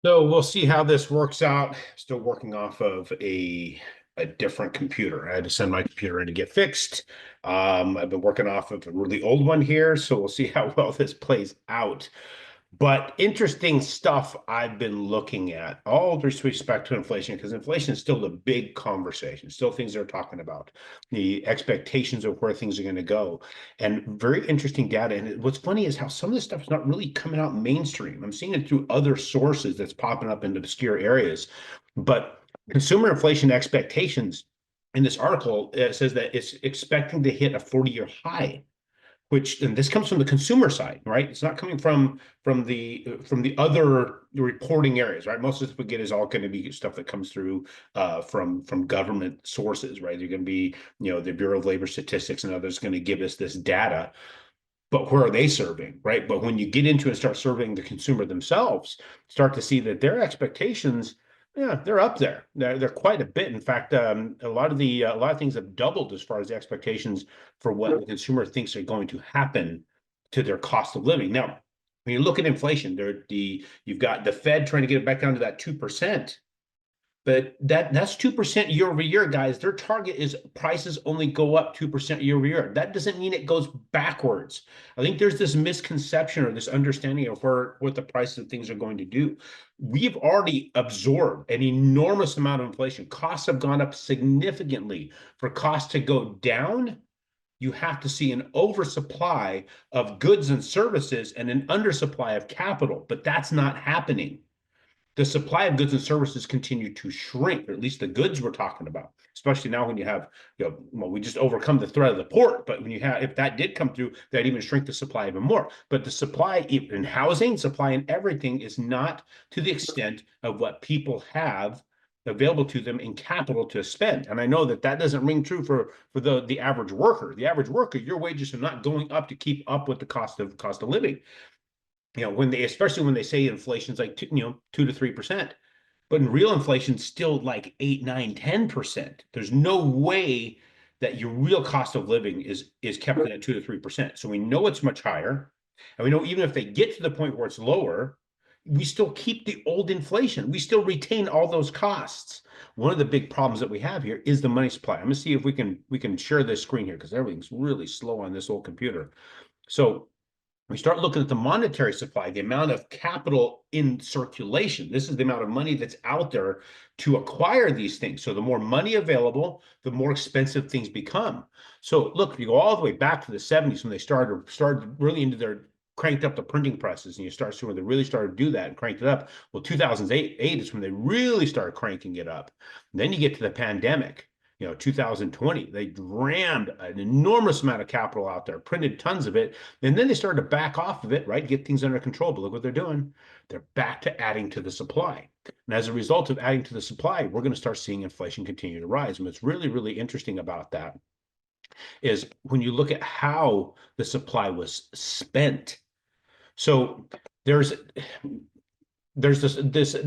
So we'll see how this works out. Still working off of a different computer. I had to send my computer in to get fixed. I've been working off of a really old one here, so we'll see how well this plays out. But interesting stuff I've been looking at, all with respect to inflation, because inflation is still the big conversation, still things they're talking about, the expectations of where things are going to go, and very interesting data. And what's funny is how some of this stuff is not really coming out mainstream. I'm seeing it through other sources that's popping up in obscure areas. But consumer inflation expectations in this article, it says that it's expecting to hit a 40-year high, which, and this comes from the consumer side, right? It's not coming from the other reporting areas, right? Most of this we get is all going to be stuff that comes through from government sources, right? They're going to be, the Bureau of Labor Statistics and others going to give us this data. But where are they serving, right? But when you get into and start serving the consumer themselves, start to see that their expectations, yeah, they're up there. They're quite a bit. In fact, a lot of things have doubled as far as the expectations for what the consumer thinks are going to happen to their cost of living. Now, when you look at inflation, you've got the Fed trying to get it back down to that 2%. But that's 2% year over year, guys. Their target is prices only go up 2% year over year. That doesn't mean it goes backwards. I think there's this misconception or this understanding of what the prices of things are going to do. We've already absorbed an enormous amount of inflation. Costs have gone up significantly. For costs to go down, you have to see an oversupply of goods and services and an undersupply of capital, but that's not happening. The supply of goods and services continue to shrink, or at least the goods we're talking about, especially now when you have, well, we just overcome the threat of the port, but if that did come through, that'd even shrink the supply even more. But the supply in housing, supply in everything is not to the extent of what people have available to them in capital to spend. And I know that doesn't ring true for the average worker. The average worker, your wages are not going up to keep up with the cost of living. Especially when they say inflation's like 2 to 3%, but in real inflation, still like 8, 9, 10%. There's no way that your real cost of living is kept at 2 to 3%. So we know it's much higher, and we know even if they get to the point where it's lower, we still keep the old inflation. We still retain all those costs. One of the big problems that we have here is the money supply. I'm going to see if we can share this screen here because everything's really slow on this old computer. So we start looking at the monetary supply, the amount of capital in circulation. This is the amount of money that's out there to acquire these things. So the more money available, the more expensive things become. So look, if you go all the way back to the 70s when they started really into their cranked up the printing presses, and you start seeing when they really started to do that and cranked it up. Well, 2008 is when they really started cranking it up. And then you get to the pandemic. 2020, they rammed an enormous amount of capital out there, printed tons of it, and then they started to back off of it, right? Get things under control. But look what they're doing. They're back to adding to the supply. And as a result of adding to the supply, we're going to start seeing inflation continue to rise. And what's really, really interesting about that is when you look at how the supply was spent. So there's this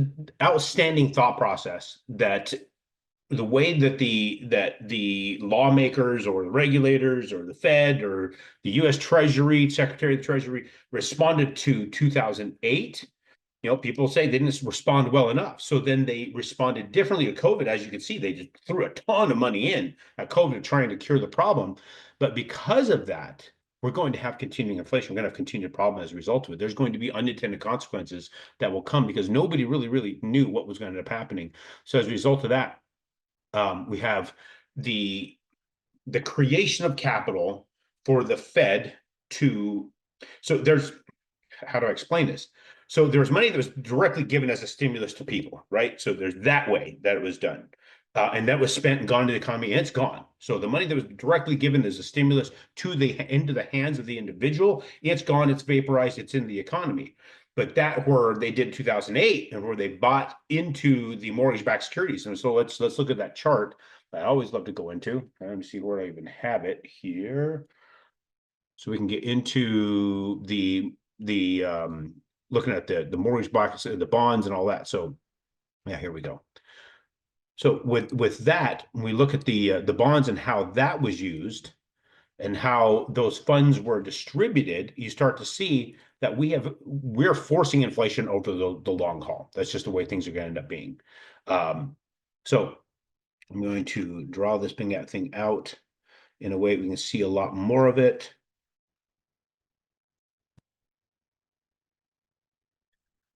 outstanding thought process that the way that the lawmakers or the regulators or the Fed or the U.S. Treasury, Secretary of the Treasury responded to 2008, people say they didn't respond well enough. So then they responded differently to COVID. As you can see, they just threw a ton of money in at COVID trying to cure the problem. But because of that, we're going to have continuing inflation. We're going to have continued problem as a result of it. There's going to be unintended consequences that will come because nobody really, really knew what was going to end up happening. So as a result of that, we have the creation of capital for the Fed so there's, how do I explain this? So there's money that was directly given as a stimulus to people, right? So there's that way that it was done. And that was spent and gone to the economy, and it's gone. So the money that was directly given as a stimulus into the hands of the individual, it's gone, it's vaporized, it's in the economy. But that where they did 2008 and where they bought into the mortgage-backed securities. And so let's look at that chart. I always love to go into. Let me see where I even have it here, so we can get into the looking at the mortgage-backed, the bonds and all that. So yeah, here we go. So with that, when we look at the bonds and how that was used and how those funds were distributed, you start to see that we're forcing inflation over the long haul. That's just the way things are going to end up being. So I'm going to draw this thing out in a way we can see a lot more of it.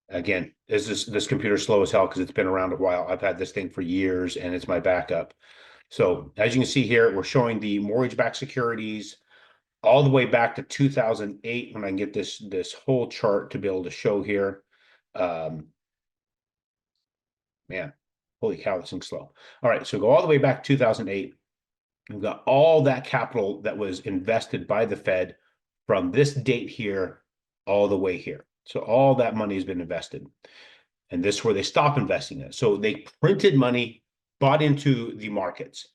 Again, is this computer slow as hell because it's been around a while. I've had this thing for years and it's my backup. So as you can see here, we're showing the mortgage-backed securities all the way back to 2008 when I can get this whole chart to be able to show here. Man, holy cow, this thing's slow. All right, so go all the way back to 2008. We've got all that capital that was invested by the Fed from this date here all the way here. So all that money has been invested. And this is where they stop investing it. So they printed money, bought into the markets.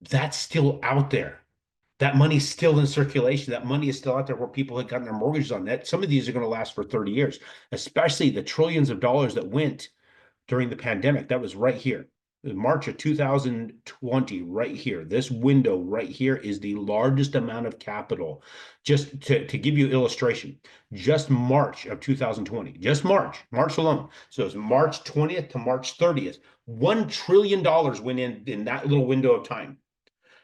That's still out there. That money's still in circulation. That money is still out there where people had gotten their mortgages on that. Some of these are going to last for 30 years, especially the trillions of dollars that went during the pandemic. That was right here. In March of 2020, right here. This window right here is the largest amount of capital. Just to give you an illustration, just March of 2020, just March alone. So it's March 20th to March 30th. $1 trillion went in that little window of time.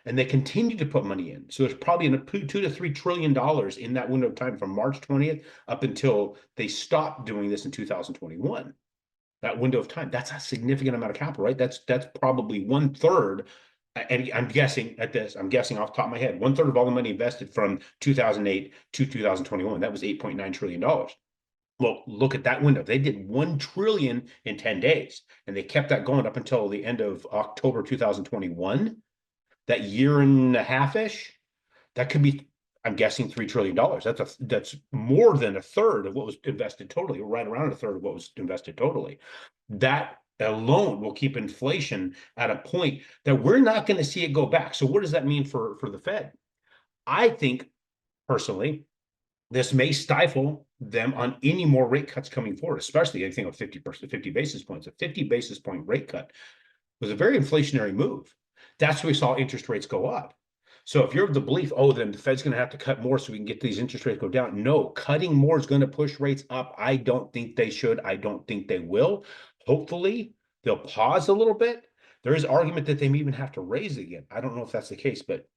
And they continue to put money in. So there's probably $2 to $3 trillion in that window of time from March 20th up until they stopped doing this in 2021. That window of time, that's a significant amount of capital, right? That's probably 1/3. And I'm guessing off the top of my head, 1/3 of all the money invested from 2008 to 2021. That was $8.9 trillion. Well, look at that window. They did 1 trillion in 10 days, and they kept that going up until the end of October 2021. That year and a half-ish, that could be, I'm guessing, $3 trillion. That's more than 1/3 of what was invested totally, or right around 1/3 of what was invested totally. That alone will keep inflation at a point that we're not going to see it go back. So what does that mean for the Fed? I think, personally, this may stifle them on any more rate cuts coming forward, especially anything of 50 basis points. A 50 basis point rate cut was a very inflationary move. That's why we saw interest rates go up. So if you're of the belief, oh, then the Fed's going to have to cut more so we can get these interest rates go down. No, cutting more is going to push rates up. I don't think they should. I don't think they will. Hopefully, they'll pause a little bit. There is argument that they may even have to raise again. I don't know if that's the case, but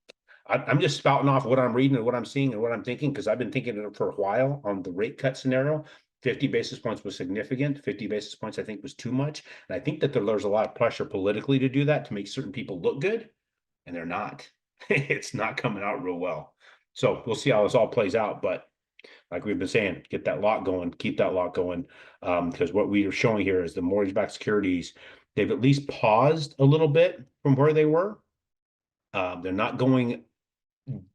I'm just spouting off what I'm reading and what I'm seeing and what I'm thinking, because I've been thinking it for a while on the rate cut scenario. 50 basis points was significant. 50 basis points, I think, was too much. And I think that there's a lot of pressure politically to do that, to make certain people look good, and they're not. It's not coming out real well. So we'll see how this all plays out. But like we've been saying, get that lock going, keep that lock going. Because what we are showing here is the mortgage-backed securities, they've at least paused a little bit from where they were. They're not going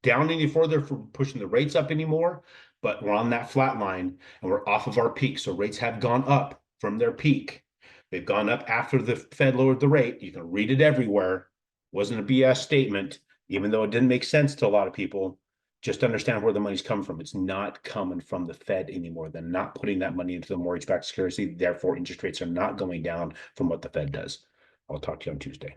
down any further for pushing the rates up anymore, but we're on that flat line and we're off of our peak. So rates have gone up from their peak. They've gone up after the Fed lowered the rate. You can read it everywhere. Wasn't a BS statement, even though it didn't make sense to a lot of people. Just understand where the money's coming from. It's not coming from the Fed anymore. They're not putting that money into the mortgage-backed security. Therefore, interest rates are not going down from what the Fed does. I'll talk to you on Tuesday.